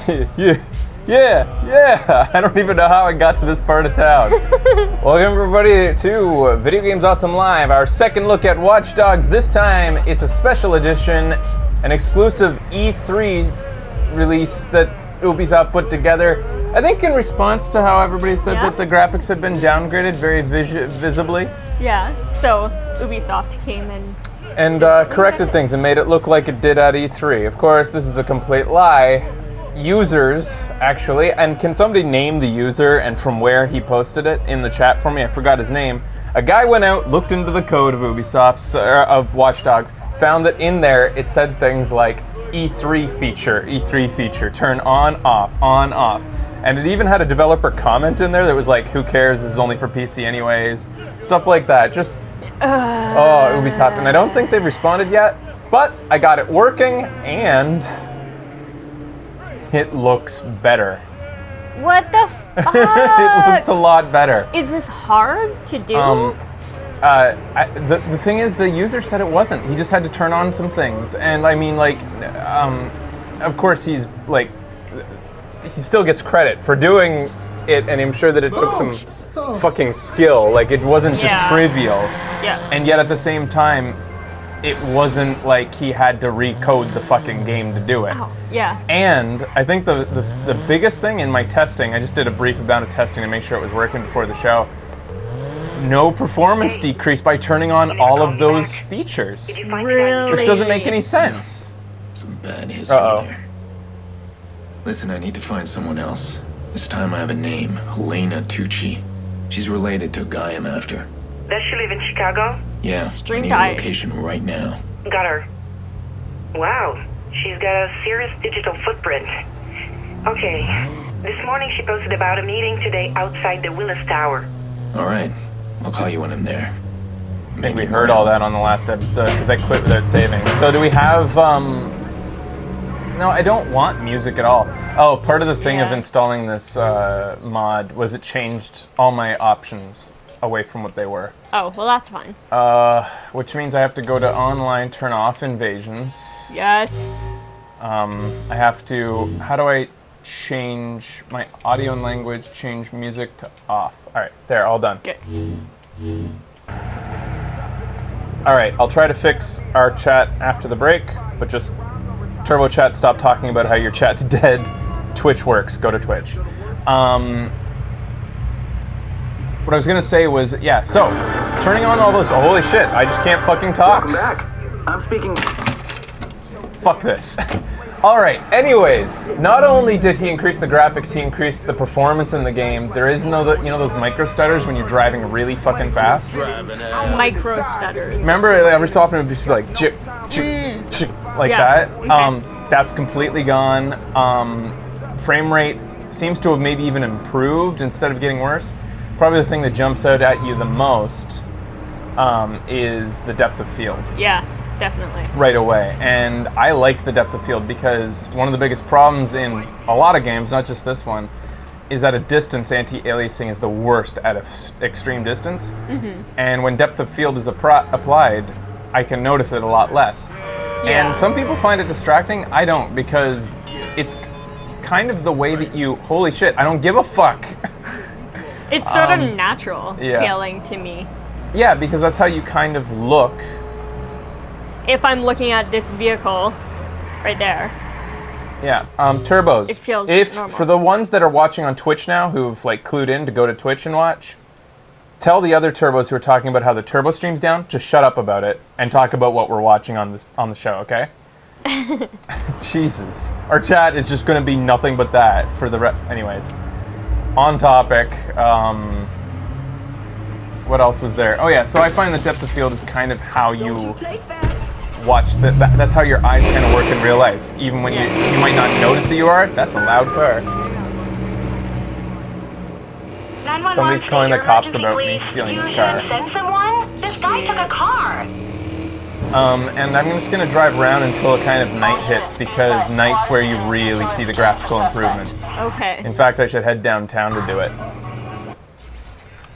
Yeah. I don't even know how I got to this part of town. Welcome everybody to Video Games Awesome Live, our second look at Watch Dogs. This time it's a special edition, an exclusive E3 release that Ubisoft put together. I think in response to how everybody said that the graphics had been downgraded very visibly. Yeah, so Ubisoft came and corrected things and made it look like it did at E3. Of course, this is a complete lie. Users, actually, and can somebody name the user and from where he posted it in the chat for me? I forgot his name. A guy went out, looked into the code of Ubisoft's, of Watch Dogs, found that in there it said things like E3 feature, turn on, off. And it even had a developer comment in there that was like, who cares, this is only for PC anyways. Stuff like that, just, oh, Ubisoft. And I don't think they've responded yet, but I got it working, and it looks better. What the fuck? It looks a lot better. Is this hard to do? The thing is, the user said it wasn't. He just had to turn on some things. And I mean, like, of course he's like, he still gets credit for doing it, and I'm sure that it took some fucking skill. Like, it wasn't just trivial. Yeah. And yet at the same time, it wasn't like he had to recode the fucking game to do it. Oh, yeah. And I think the biggest thing in my testing, I just did a brief amount of testing to make sure it was working before the show. No performance decrease by turning on all of those features. Really? Which doesn't make any sense. Some bad history there. Listen, I need to find someone else. This time I have a name, Helena Tucci. She's related to a guy I'm after. Does she live in Chicago? Yeah, Stream I need guy. a location right now. Got her. Wow, she's got a serious digital footprint. Okay, this morning she posted about a meeting today outside the Willis Tower. Alright, I'll call you when I'm there. I think we heard all that on the last episode, because I quit without saving. So do we have, no, I don't want music at all. Oh, part of the thing of installing this mod was it changed all my options away from what they were. Oh, well that's fine. Which means I have to go to online, turn off invasions. Yes. I have to, how do I change my audio and language, change music to off? Alright, there, all done. Good. Alright, I'll try to fix our chat after the break, but just Turbo Chat, stop talking about how your chat's dead. Twitch works, go to Twitch. What I was gonna say was, yeah, so, turning on all those, oh, holy shit, I just can't fucking talk. Welcome back. I'm speaking. Fuck this. Alright, anyways, not only did he increase the graphics, he increased the performance in the game. There is no, you know those micro stutters when you're driving really fucking fast? Micro stutters. Remember, every so often it would just be like, chip, like that? Okay. That's completely gone. Frame rate seems to have maybe even improved instead of getting worse. Probably the thing that jumps out at you the most is the depth of field. Yeah, definitely. Right away. And I like the depth of field because one of the biggest problems in a lot of games, not just this one, is that a distance anti-aliasing is the worst at extreme distance. Mm-hmm. And when depth of field is applied, I can notice it a lot less. Yeah. And some people find it distracting. I don't, because it's kind of the way that you, holy shit, I don't give a fuck. It's sort of natural feeling to me. Yeah, because that's how you kind of look. If I'm looking at this vehicle right there. Yeah, turbos. It feels normal. For the ones that are watching on Twitch now who've like clued in to go to Twitch and watch, tell the other turbos who are talking about how the turbo stream's down to shut up about it and talk about what we're watching on the show, okay? Jesus. Our chat is just going to be nothing but that for the anyways. On topic, what else was there? Oh yeah, so I find the depth of field is kind of how you watch, that's how your eyes kind of work in real life. Even when you might not notice that you are, that's a loud car. Somebody's calling the cops about me stealing his car. Send someone? This guy took a car. And I'm just going to drive around until kind of night hits, because night's where you really see the graphical improvements. Okay. In fact, I should head downtown to do it.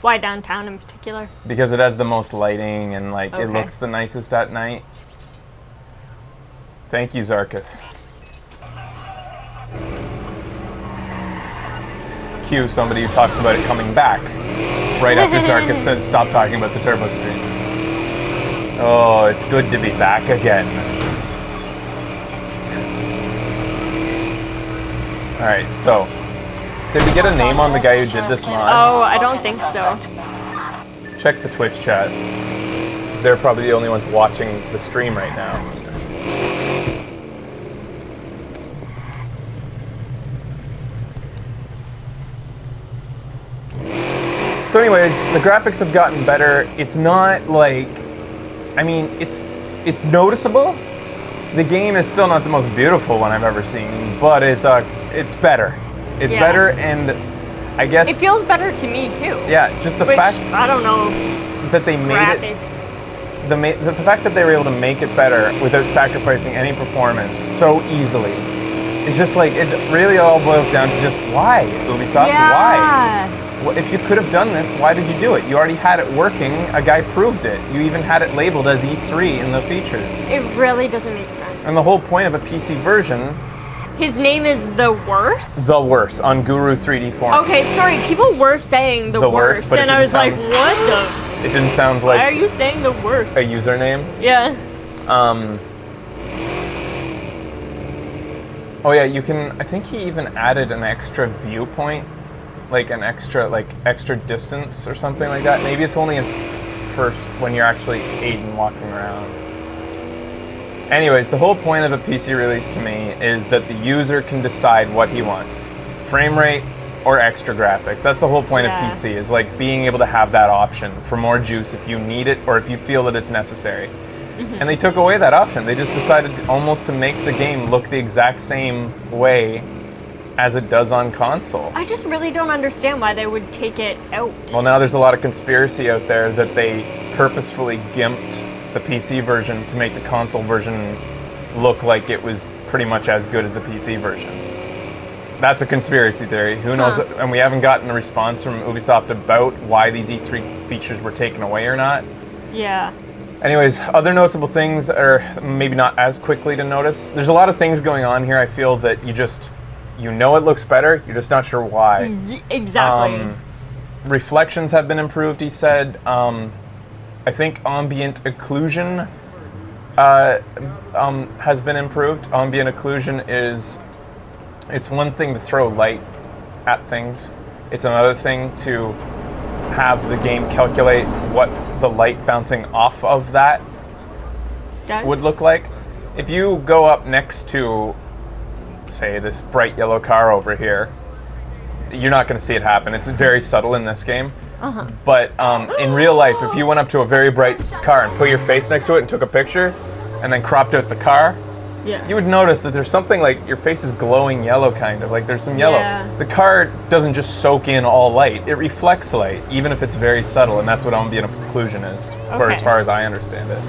Why downtown in particular? Because it has the most lighting and like it looks the nicest at night. Thank you, Zarkith. cue somebody who talks about it coming back. Right after Zark, it says, stop talking about the turbo screen. Oh, it's good to be back again. Alright, so, did we get a name on the guy who did this mod? Oh, I don't think so. Check the Twitch chat. They're probably the only ones watching the stream right now. So anyways, the graphics have gotten better. It's not like, I mean, it's noticeable. The game is still not the most beautiful one I've ever seen, but it's better. It's better, and I guess it feels better to me too. Yeah, just the fact I don't know that they made graphics. the fact that they were able to make it better without sacrificing any performance so easily. It's just like, it really all boils down to just why, Ubisoft, why? If you could have done this, why did you do it? You already had it working, a guy proved it. You even had it labeled as E3 in the features. It really doesn't make sense. And the whole point of a PC version... His name is The Worst? The Worst, on Guru 3D forums. Okay, sorry, people were saying The Worst, but and I was like, what the... It didn't sound like... Why are you saying The Worst? A username? Yeah. Oh yeah, you can... I think he even added an extra viewpoint. Like an extra distance or something like that. Maybe it's only in first when you're actually Aiden walking around. Anyways, the whole point of a PC release to me is that the user can decide what he wants. Frame rate or extra graphics. That's the whole point of PC, is like being able to have that option for more juice if you need it or if you feel that it's necessary. And they took away that option. They just decided almost to make the game look the exact same way as it does on console. I just really don't understand why they would take it out. Well, now there's a lot of conspiracy out there that they purposefully gimped the PC version to make the console version look like it was pretty much as good as the PC version. That's a conspiracy theory. Who knows? And we haven't gotten a response from Ubisoft about why these E3 features were taken away or not. Yeah. Anyways, other noticeable things are maybe not as quickly to notice. There's a lot of things going on here. I feel that you know it looks better, you're just not sure why. Exactly. Reflections have been improved, he said. I think Ambient Occlusion has been improved. Ambient Occlusion it's one thing to throw light at things. It's another thing to have the game calculate what the light bouncing off of that would look like. If you go up next to, say, this bright yellow car over here, you're not going to see it happen. It's very subtle in this game. But in real life, if you went up to a very bright car and put your face next to it and took a picture and then cropped out the car, you would notice that there's something like your face is glowing yellow, kind of. Like there's some yellow. The car doesn't just soak in all light. It reflects light, even if it's very subtle, and that's what ambient occlusion is, as far as I understand it.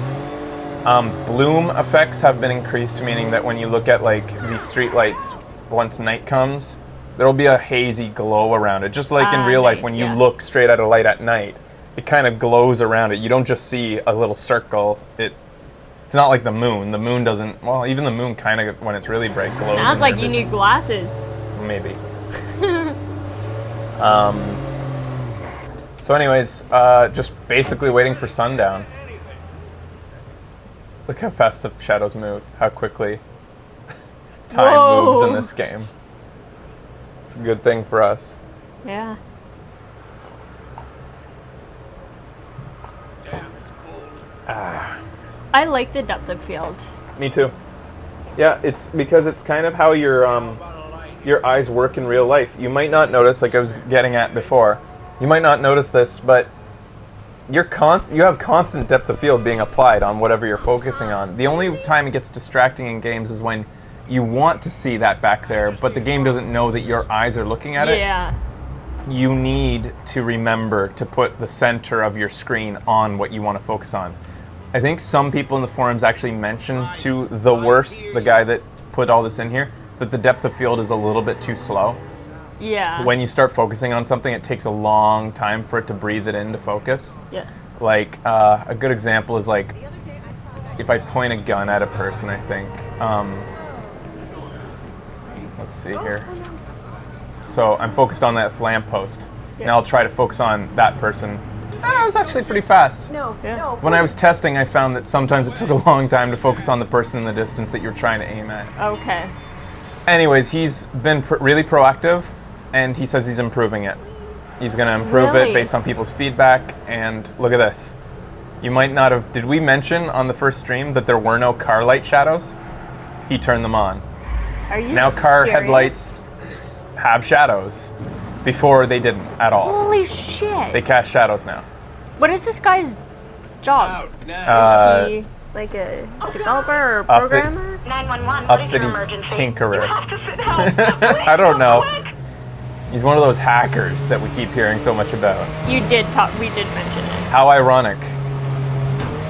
Bloom effects have been increased, meaning that when you look at like these street lights, once night comes, there'll be a hazy glow around it. Just like in real life, when you look straight at a light at night, it kind of glows around it. You don't just see a little circle. It's not like the moon. The moon doesn't, well, even the moon kind of, when it's really bright, glows. Sounds like you need glasses. Maybe. So anyways, just basically waiting for sundown. Look how fast the shadows move, how quickly time moves in this game. It's a good thing for us. Yeah. I like the depth of field. Me too. Yeah, it's because it's kind of how your eyes work in real life. You might not notice, like I was getting at before, you might not notice this, but you have constant depth of field being applied on whatever you're focusing on. The only time it gets distracting in games is when you want to see that back there, but the game doesn't know that your eyes are looking at it. Yeah. You need to remember to put the center of your screen on what you want to focus on. I think some people in the forums actually mentioned to The Worst, the guy that put all this in here, that the depth of field is a little bit too slow. Yeah. When you start focusing on something, it takes a long time for it to breathe it into focus. Yeah. Like, a good example is like, if I point a gun at a person, I think, let's see here. So I'm focused on that lamppost. And I'll try to focus on that person. I was actually pretty fast. No. When I was testing, I found that sometimes it took a long time to focus on the person in the distance that you're trying to aim at. Okay. Anyways, he's been really proactive, and he says he's improving it. He's going to improve it based on people's feedback, and look at this. You might not have... Did we mention on the first stream that there were no car light shadows? He turned them on. Are you Now car serious? headlights have shadows. Before they didn't at all. Holy shit. They cast shadows now. What is this guy's job? Is he like a developer or programmer? 911, what is your Uppity emergency? tinkerer. You have to sit down. I don't know. He's one of those hackers that we keep hearing so much about. We did mention it. How ironic.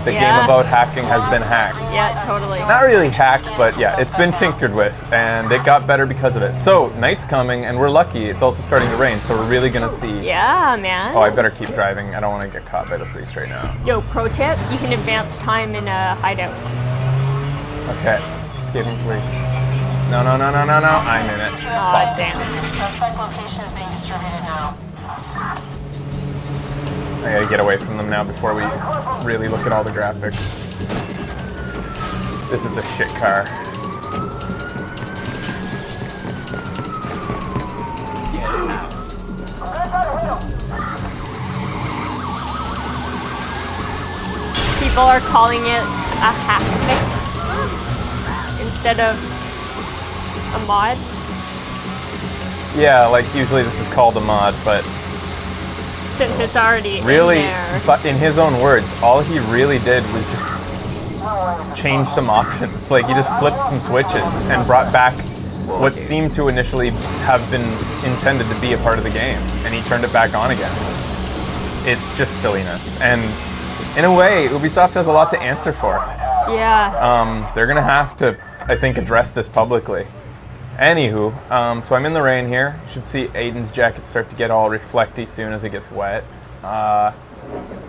The Yeah. game about hacking has been hacked. Yeah, totally. Not really hacked, but yeah, it's been tinkered with, and it got better because of it. So, night's coming, and we're lucky. It's also starting to rain, so we're really gonna see. Yeah, man. Oh, I better keep driving. I don't want to get caught by the police right now. Yo, pro tip, you can advance time in a hideout. Okay, escaping police. No, no, no, no, no, no. I'm in it. Aw, damn. Suspect location is being distributed now. I gotta get away from them now before we really look at all the graphics. This is a shit car. People are calling it a hack fix instead of a mod. Yeah, like usually this is called a mod, but Since it's already really, in there. but in his own words, all he really did was just change some options. Like he just flipped some switches and brought back what seemed to initially have been intended to be a part of the game, and he turned it back on again. It's just silliness, and in a way, Ubisoft has a lot to answer for. Yeah. They're gonna have to, I think, address this publicly. Anywho, so I'm in the rain here. You should see Aiden's jacket start to get all reflecty soon as it gets wet.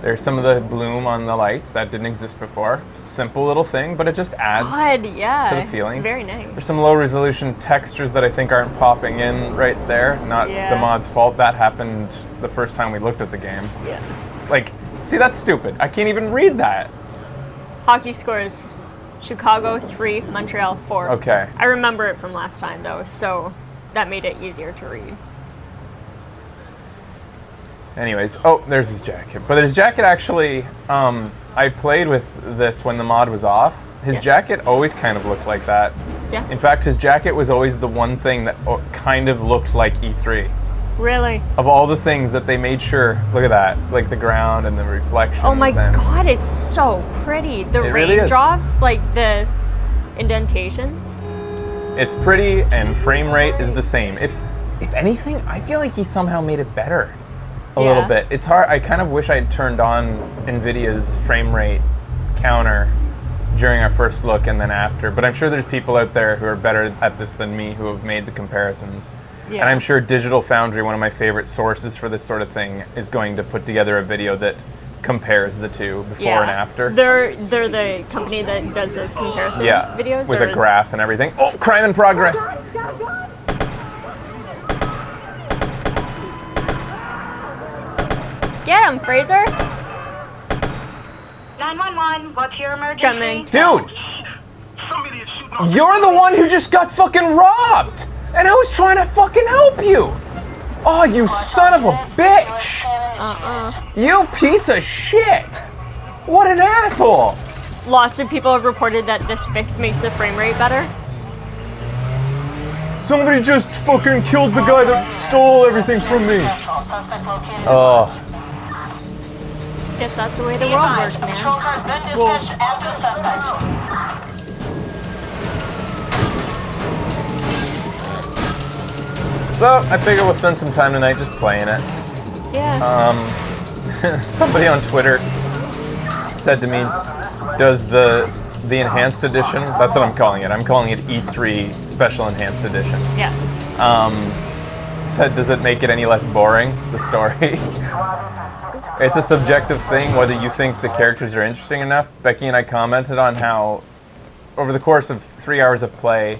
There's some of the bloom on the lights that didn't exist before. Simple little thing, but it just adds God, yeah. to the feeling. It's very nice. There's some low resolution textures that I think aren't popping in right there. Not Yeah. the mod's fault. That happened the first time we looked at the game. Yeah. Like, see, that's stupid. I can't even read that. Hockey scores. Chicago 3, Montreal 4. Okay. I remember it from last time though, so that made it easier to read. Anyways, oh, there's his jacket. But his jacket actually, I played with this when the mod was off. His jacket always kind of looked like that. Yeah. In fact, his jacket was always the one thing that kind of looked like E3. Really? Of all the things that they made sure, look at that, like the ground and the reflections. Oh my and god, it's so pretty. The It really is. raindrops, like the indentations. It's pretty, and frame rate is the same. If anything, I feel like he somehow made it better a little Yeah. bit. It's hard. I kind of wish I'd turned on NVIDIA's frame rate counter during our first look and then after. But I'm sure there's people out there who are better at this than me who have made the comparisons. Yeah. And I'm sure Digital Foundry, one of my favorite sources for this sort of thing, is going to put together a video that compares the two before and after. They're the company that does those comparison Yeah, videos. with or- a graph and everything. Oh, crime in progress! Get him, Fraser! 911, what's your emergency? Coming. Dude! You're the one who just got fucking robbed! And I was trying to fucking help you! Oh, you son of a bitch! You piece of shit! What an asshole! Lots of people have reported that this fix makes the frame rate better. Somebody just fucking killed the guy that stole everything from me! Oh. Guess that's the way the world works, man. Patrol car's been dispatched after the suspect. So, I figure we'll spend some time tonight just playing it. Yeah. Somebody on Twitter said to me, does the enhanced edition, that's what I'm calling it, I'm calling it E3 Special Enhanced Edition, Yeah. said, does it make it any less boring, the story? It's a subjective thing, whether you think the characters are interesting enough. Becky and I commented on how, over the course of 3 hours of play,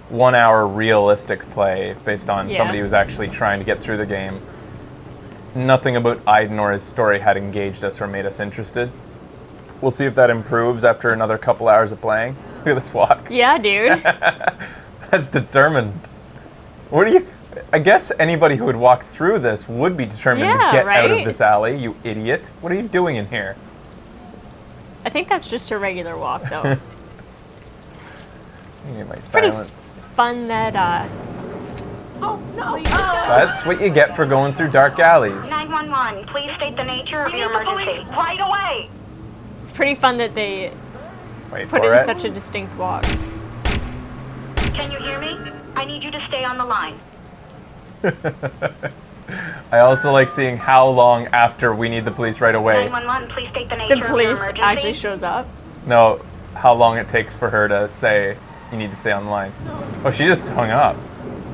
1 hour realistic play based on somebody who's actually trying to get through the game. Nothing about Aiden or his story had engaged us or made us interested. We'll see if that improves after another couple hours of playing. Look at this walk. Yeah, dude. That's determined. What do you... I guess anybody who would walk through this would be determined to get out of this alley, you idiot. What are you doing in here? I think that's just a regular walk, though. It's pretty fun that, Oh, no! That's what you get for going through dark alleys. 911, please state the nature of your emergency. Right away! it's pretty fun that they Wait put for in it. such a distinct walk. Can you hear me? I need you to stay on the line. I also like seeing how long after we need the police right away. 911, please state the nature The of your police emergency. actually shows up. No, how long it takes for her to say, you need to stay on the line. Oh, she just hung up.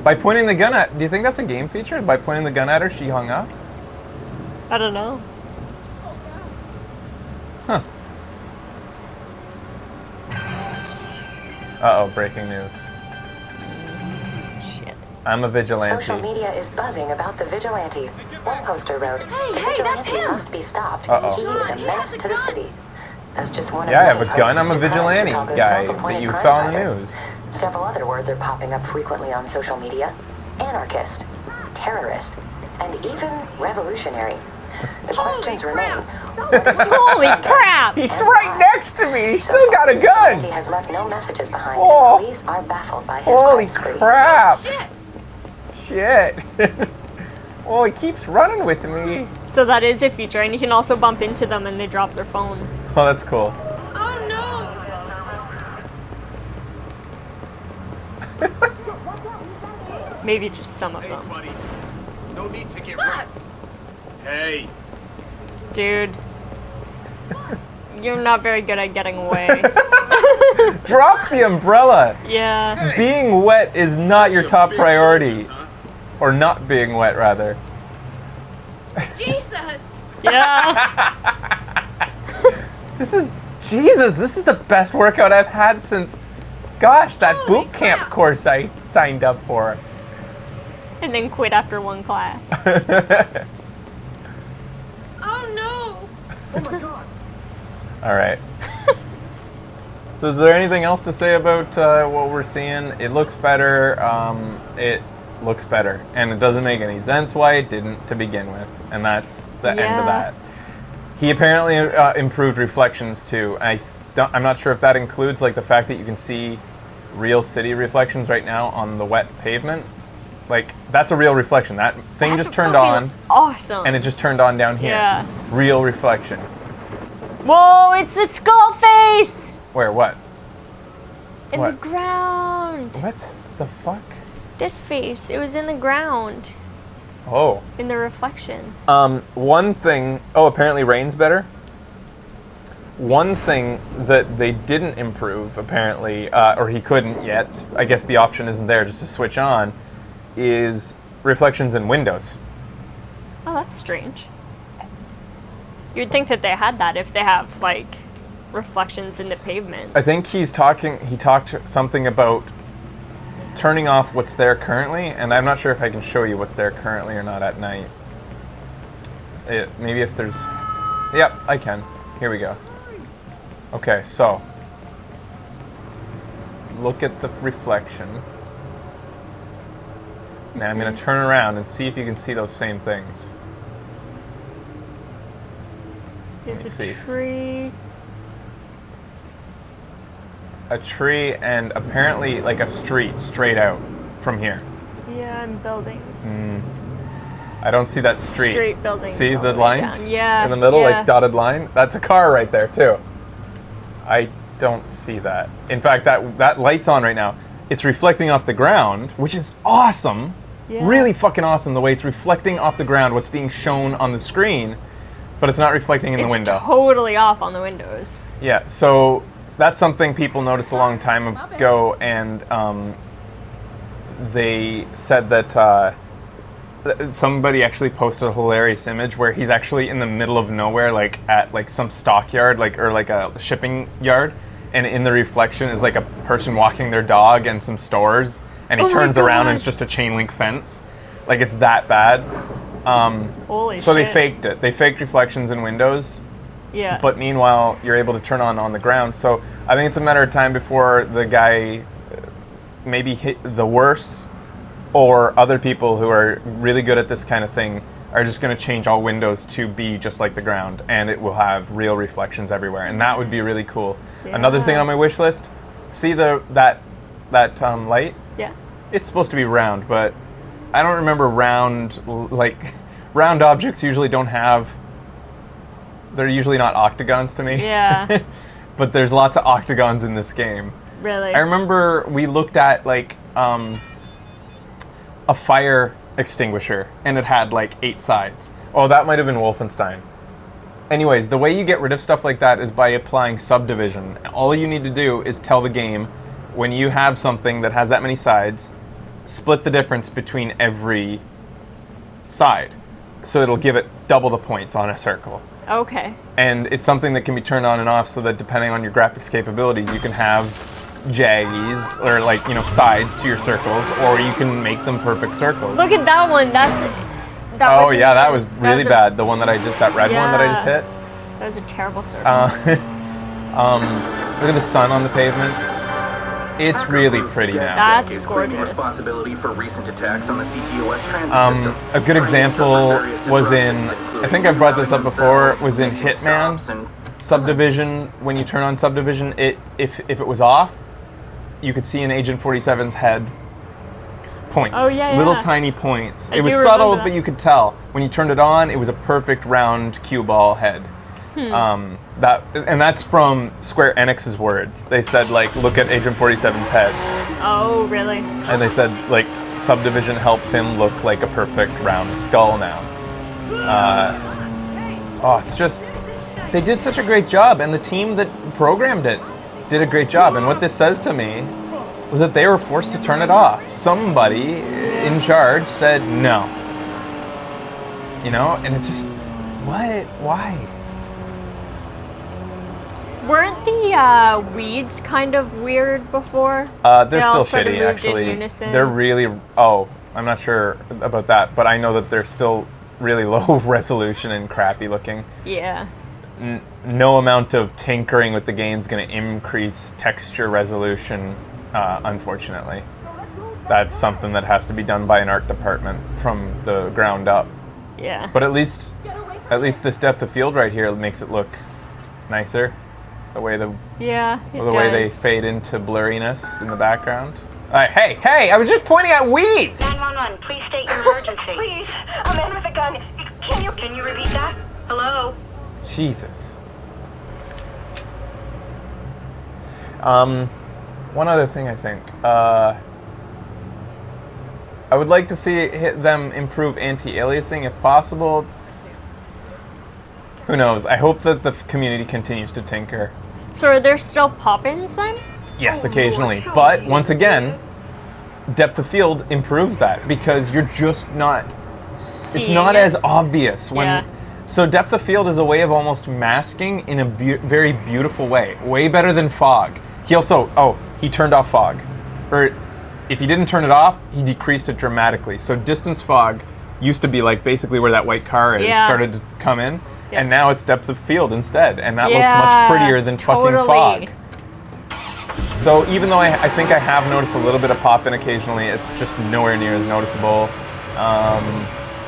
By pointing the gun at... Do you think that's a game feature? By pointing the gun at her, she hung up? I don't know. Huh. Uh-oh, breaking news. Shit. I'm a vigilante. Social media is buzzing about the vigilante. One poster wrote, "The hey, that's vigilante him." must be stopped. Uh-oh. He is a menace to the city." That's just one of Yeah, I have many a gun. I'm a posts describing vigilante Chicago's guy self-appointed that you crime saw on the fighter. news. Several other words are popping up frequently on social media. Anarchist, terrorist, and even revolutionary. The questions remain. Holy crap! He's right next to me! He's still got a He gun! has left no messages behind. Oh. The police are baffled by his Holy crime spree. crap! Shit! Oh, he keeps running with me. So that is a feature, and you can also bump into them and they drop their phone. Oh, that's cool. Oh, no! Maybe just some of them. Buddy, no need to get wrecked. Hey, Dude. You're not very good at getting away. Drop the umbrella! Yeah. Being wet is not your top priority. Or not being wet, rather. Jesus! Yeah. This is... Jesus, this is the best workout I've had since... Gosh, that Holy boot camp crap. course I signed up for. And then quit after one class. Oh, no! Alright. So is there anything else to say about what we're seeing? It looks better. It looks better. And it doesn't make any sense why it didn't to begin with. And that's the end of Yeah. that. He apparently improved reflections too. I'm not sure if that includes like the fact that you can see real city reflections right now on the wet pavement. Like, that's a real reflection. That thing That's just turned fucking on, Awesome. and it just turned on down here. Yeah. Real reflection. Whoa, it's the skull face! Where? What? In What? the ground. What the fuck? This face. It was in the ground. Oh. In the reflection. One thing... Oh, apparently rain's better? One thing that they didn't improve, apparently, or he couldn't yet, I guess the option isn't there just to switch on, is reflections in windows. Oh, that's strange. You'd think that they had that if they have, like, reflections in the pavement. I think he talked something about turning off what's there currently, and I'm not sure if I can show you what's there currently or not at night. Maybe if there's... Yep, I can. Here we go. Okay, so look at the reflection. Now I'm going to turn around and see if you can see those same things. There's Let's a see. tree. A tree and apparently like a street straight out from here. Yeah, and buildings. I don't see that street. Straight buildings. See all the way lines? down. Yeah. In the middle, yeah. like dotted line? That's a car right there too. I don't see that. In fact, that light's on right now. It's reflecting off the ground, which is awesome. Yeah. Really fucking awesome the way it's reflecting off the ground what's being shown on the screen, but it's not reflecting in the window. It's totally off on the windows. Yeah, so that's something people noticed a long time ago, and they said that somebody actually posted a hilarious image where he's actually in the middle of nowhere, like at like some stockyard, or like a shipping yard, and in the reflection is like a person walking their dog and some stores, and he Oh my turns around and God. it's just a chain link fence. Like, it's that bad. Holy So shit. they faked it. They faked reflections in windows, Yeah. but meanwhile, you're able to turn on the ground. So I think it's a matter of time before the guy maybe hit the worse, or other people who are really good at this kind of thing are just going to change all windows to be just like the ground, and it will have real reflections everywhere, and that would be really cool. Another thing Yeah. on my wish list, see that light? Yeah. It's supposed to be round, but I don't remember round objects usually don't have. They're usually not octagons to me. Yeah. But there's lots of octagons in this game. Really. I remember we looked at like a fire extinguisher, and it had like 8 sides. Oh, that might have been Wolfenstein. Anyways, the way you get rid of stuff like that is by applying subdivision. All you need to do is tell the game, when you have something that has that many sides, split the difference between every side. So it'll give it double the points on a circle. Okay. And it's something that can be turned on and off, so that depending on your graphics capabilities, you can have jaggies, or like, you know, sides to your circles, or you can make them perfect circles. Look at that one. That Oh wasn't yeah, that even- was really a- bad. The one that that red one that I just Yeah. hit. That was a terrible circle. Look at the sun on the pavement. It's really pretty now. That's is claiming gorgeous. responsibility for recent attacks on the CTOS transit system. A good example was in, I think I brought this up before, was in Hitman. Subdivision, when you turn on subdivision, if it was off, you could see in Agent 47's head points. Oh, yeah, Little yeah. tiny points. I It was do subtle, remember that. but you could tell. When you turned it on, it was a perfect round cue ball head. That's from Square Enix's words. They said, like, look at Agent 47's head. Oh, really? And they said, like, subdivision helps him look like a perfect round skull now. It's just, they did such a great job, and the team that programmed it did a great job. And what this says to me was that they were forced to turn it off. Somebody in charge said no. You know, and it's just, what? Why? Weren't the weeds kind of weird before? They're They all still sort of shitty, moved in actually. unison. They're really. Oh, I'm not sure about that, but I know that they're still really low resolution and crappy looking. Yeah. No amount of tinkering with the game is going to increase texture resolution, unfortunately. That's something that has to be done by an art department from the ground up. Yeah. But at least this depth of field right here makes it look nicer. The way the way they fade into blurriness in the background. Hey! I was just pointing at weeds. 911, please state your emergency. Please, a man with a gun. Can you repeat that? Hello? Jesus. One other thing, I think. I would like to see them improve anti-aliasing if possible. Who knows? I hope that the community continues to tinker. So are there still pop-ins then? Yes, occasionally. But once again, depth of field improves that, because you're just not. It's Seeing not it. as obvious when. Yeah. So depth of field is a way of almost masking in a very beautiful way. Way better than fog. He also he turned off fog, or if he didn't turn it off, he decreased it dramatically. So distance fog used to be like basically where that white car is started to come in. Yeah. And now it's depth of field instead, and that looks Yeah, much prettier than fucking totally. fog. So even though I think I have noticed a little bit of pop-in occasionally, it's just nowhere near as noticeable.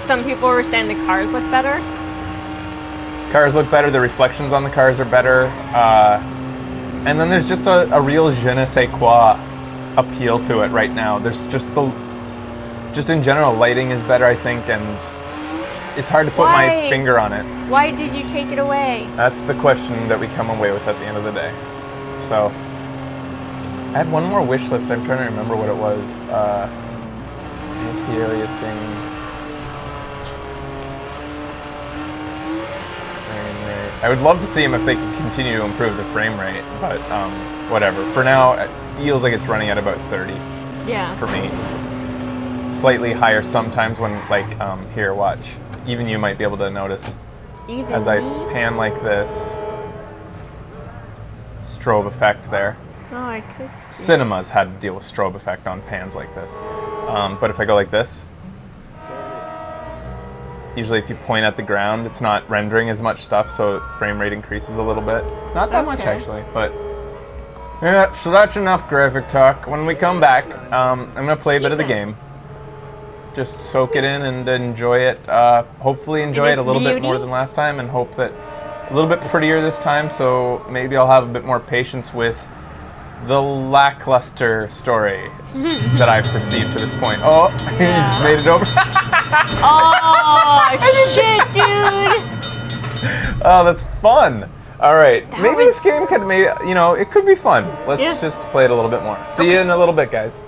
Some people were saying the cars look better. Cars look better, the reflections on the cars are better, and then there's just a real je ne sais quoi appeal to it right now. There's just in general, lighting is better, I think, and it's hard to put my finger on it. Why did you take it away? That's the question that we come away with at the end of the day. So, I had one more wish list. I'm trying to remember what it was. Anti-aliasing. Frame rate. I would love to see them if they could continue to improve the frame rate, but whatever. For now, it feels like it's running at about 30 Yeah. for me. Slightly higher sometimes when, like, here, watch. Even you might be able to notice. Even As I me? pan like this, strobe effect there. Oh, I could see. Cinemas had to deal with strobe effect on pans like this. But if I go like this, usually if you point at the ground, it's not rendering as much stuff, so frame rate increases a little bit. Not that much, actually, but... Yeah, so that's enough graphic talk. When we come back, I'm going to play a bit of the game. Just soak it in and enjoy it. Hopefully enjoy it a little bit more than last time, and hope that a little bit prettier this time, so maybe I'll have a bit more patience with the lackluster story that I've perceived to this point. Oh, you just made it over. Oh, shit, dude. Oh, that's fun. All right, That maybe was- this game could, it could be fun. Let's just play it a little bit more. See you in a little bit, guys.